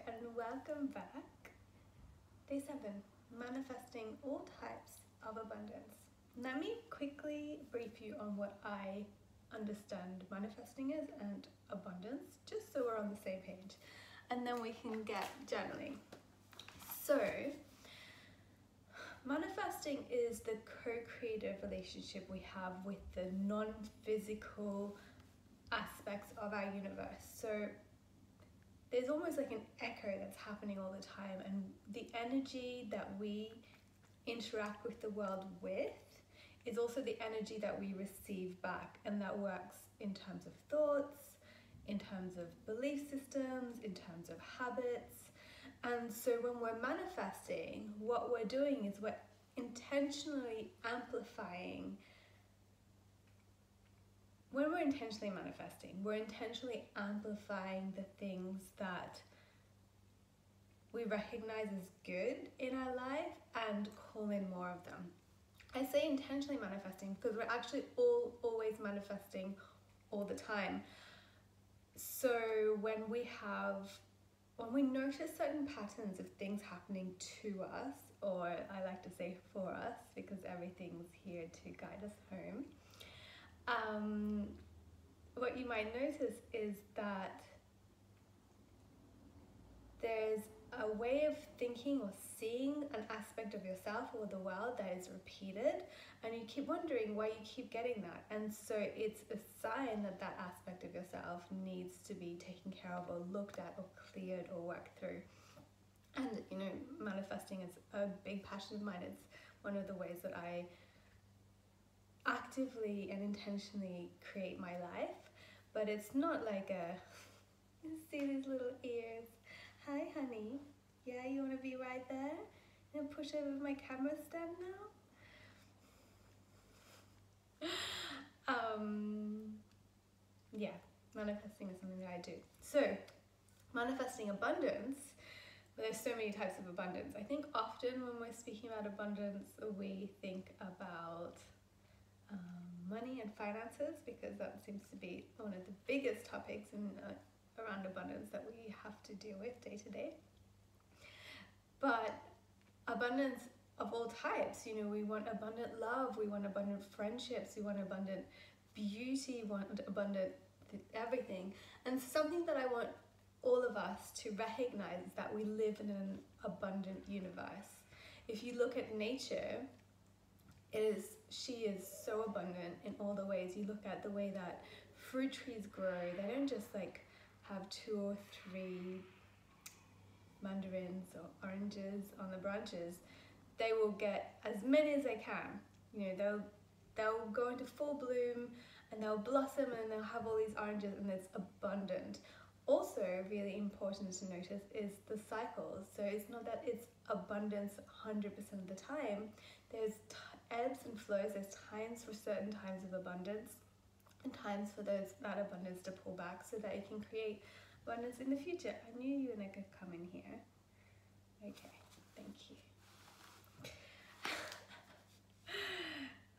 and welcome back. Day 7, manifesting all types of abundance. Let me quickly brief you on what I understand manifesting is and abundance, just so we're on the same page, and then we can get journaling. So, manifesting is the co-creative relationship we have with the non-physical aspects of our universe. So there's almost like an echo that's happening all the time, and the energy that we interact with the world with is also the energy that we receive back, and that works in terms of thoughts, in terms of belief systems, in terms of habits. And so when we're manifesting, what we're doing is we're intentionally amplifying. When we're intentionally manifesting, we're intentionally amplifying the things that we recognize as good in our life and call in more of them. I say intentionally manifesting because we're actually always manifesting all the time. So when we notice certain patterns of things happening to us, or I like to say for us, because everything's here to guide us home, what you might notice is that there's a way of thinking or seeing an aspect of yourself or the world that is repeated, and you keep wondering why you keep getting that. And so it's a sign that that aspect of yourself needs to be taken care of or looked at or cleared or worked through. And manifesting is a big passion of mine. It's one of the ways that I actively and intentionally create my life, but it's not like you see these little ears. Hi honey, yeah, you want to be right there and push over my camera stand now? Yeah, manifesting is something that I do. So manifesting abundance, there's so many types of abundance. I think often when we're speaking about abundance, we think about money and finances, because that seems to be one of the biggest topics around abundance that we have to deal with day to day. But abundance of all types, we want abundant love, we want abundant friendships, we want abundant beauty, we want abundant everything. And something that I want all of us to recognize is that we live in an abundant universe. If you look at nature, she is so abundant in all the ways. You look at the way that fruit trees grow. They don't just have 2 or 3 mandarins or oranges on the branches. They will get as many as they can. They'll go into full bloom and they'll blossom and they'll have all these oranges, and it's abundant. Also, really important to notice is the cycles. So it's not that it's abundance 100% of the time. There's ebbs and flows. There's times for certain times of abundance and times for that abundance to pull back so that it can create abundance in the future. I knew you were going to come in here. Okay, thank you.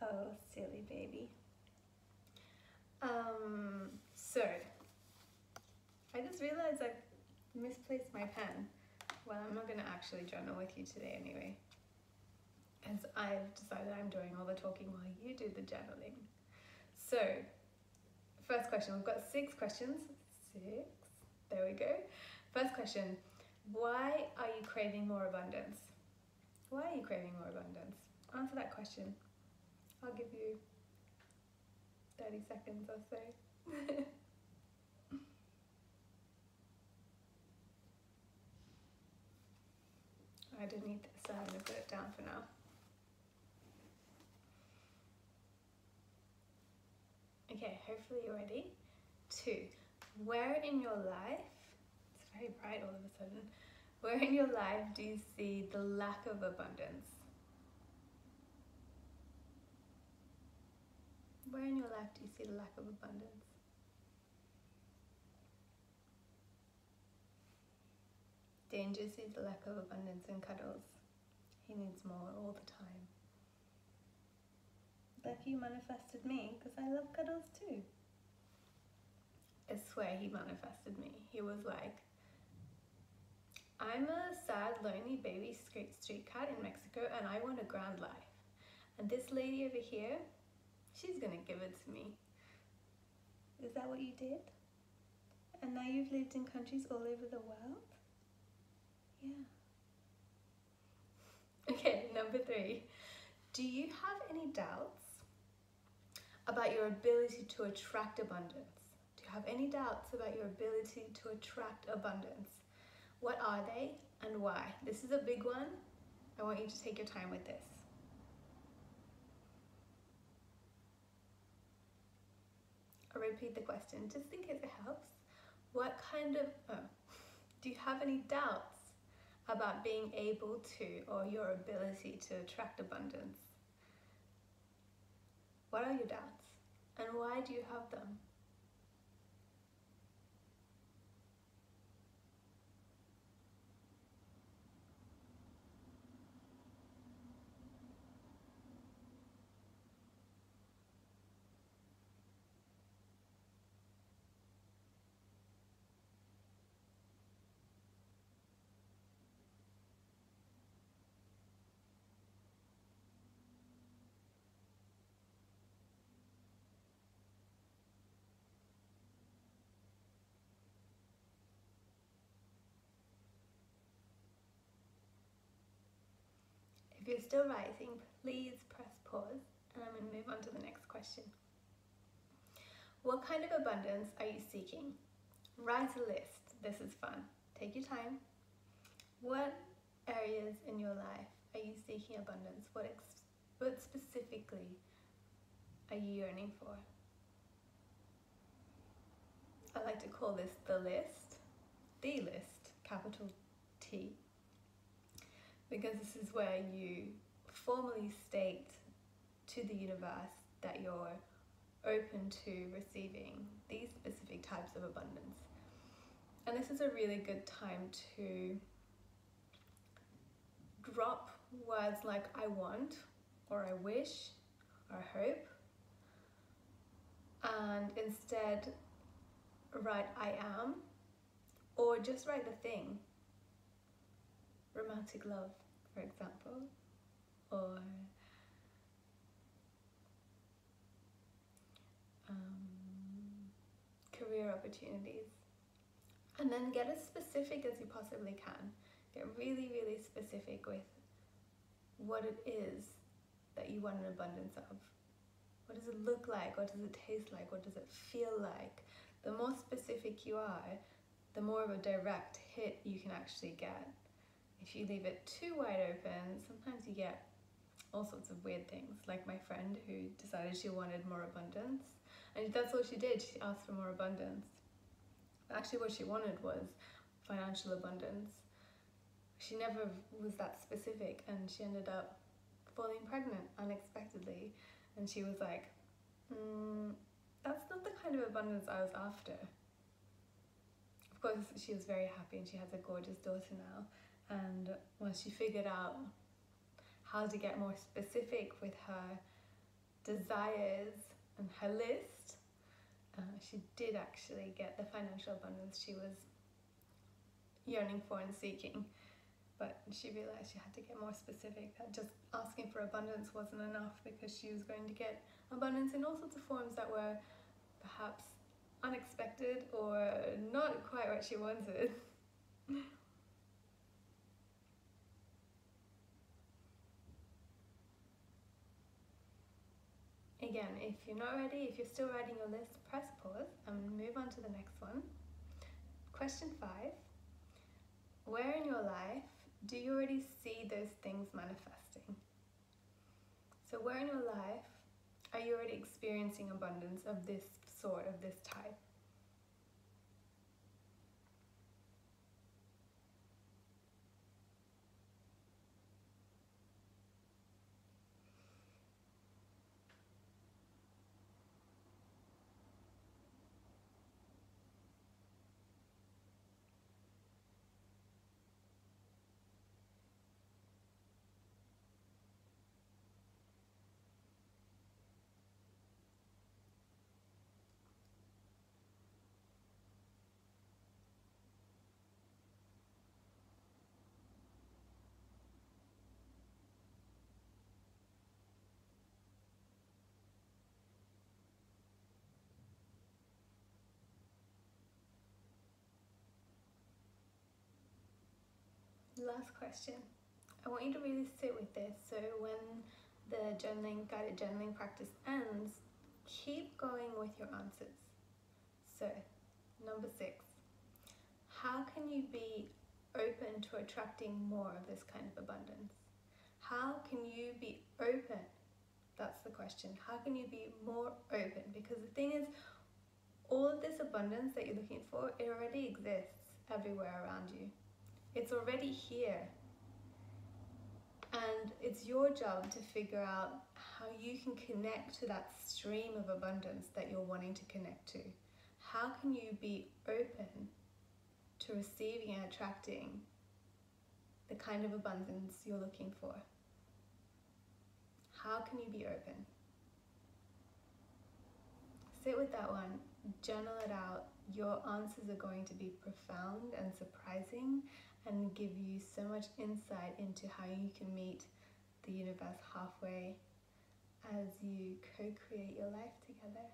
Oh, silly baby. So I just realized I misplaced my pen. Well, I'm not going to actually journal with you today anyway, as I've decided I'm doing all the talking while you do the journaling. So, first question, we've got 6 questions. 6, there we go. First question, why are you craving more abundance? Why are you craving more abundance? Answer that question. I'll give you 30 seconds or so. I didn't need this, so I'm going to put it down for now. Okay, hopefully you're ready. 2, where in your life, it's very bright all of a sudden, where in your life do you see the lack of abundance? Where in your life do you see the lack of abundance? Danger sees the lack of abundance and cuddles. He needs more all the time. Like you manifested me, because I love cuddles too. I swear he manifested me. He was like, I'm a sad, lonely baby street cat in Mexico and I want a grand life. And this lady over here, she's gonna give it to me. Is that what you did? And now you've lived in countries all over the world? Yeah. Okay, number 3. Do you have any doubts about your ability to attract abundance? Do you have any doubts about your ability to attract abundance? What are they and why? This is a big one. I want you to take your time with this. I'll repeat the question just in case it helps. What kind of, do you have any doubts about being able to, or your ability to attract abundance? What are your doubts and why do you have them? If you're still writing, please press pause and I'm going to move on to the next question. What kind of abundance are you seeking? Write a list. This is fun. Take your time. What areas in your life are you seeking abundance? What specifically are you yearning for? I like to call this the list, capital T, because this is where you formally state to the universe that you're open to receiving these specific types of abundance. And this is a really good time to drop words like I want, or I wish, or I hope, and instead write I am, or just write the thing. Romantic love, for example, or career opportunities. And then get as specific as you possibly can. Get really, really specific with what it is that you want an abundance of. What does it look like? What does it taste like? What does it feel like? The more specific you are, the more of a direct hit you can actually get. If you leave it too wide open, sometimes you get all sorts of weird things, like my friend who decided she wanted more abundance, and that's all she did. She asked for more abundance. Actually, what she wanted was financial abundance. She never was that specific, and she ended up falling pregnant unexpectedly, and she was like, that's not the kind of abundance I was after. Of course, she was very happy and she has a gorgeous daughter now, and once she figured out how to get more specific with her desires and her list, she did actually get the financial abundance she was yearning for and seeking. But she realized she had to get more specific, that just asking for abundance wasn't enough, because she was going to get abundance in all sorts of forms that were perhaps unexpected or not quite what she wanted. Again, if you're not ready, if you're still writing your list, press pause and move on to the next one. Question 5. Where in your life do you already see those things manifesting? So where in your life are you already experiencing abundance of this sort, of this type? Last question. I want you to really sit with this, so when the guided journaling practice ends, keep going with your answers. So, number 6, how can you be open to attracting more of this kind of abundance? How can you be open? That's the question. How can you be more open? Because the thing is, all of this abundance that you're looking for, it already exists everywhere around you. It's already here. And it's your job to figure out how you can connect to that stream of abundance that you're wanting to connect to. How can you be open to receiving and attracting the kind of abundance you're looking for? How can you be open? Sit with that one, journal it out. Your answers are going to be profound and surprising and give you so much insight into how you can meet the universe halfway as you co-create your life together.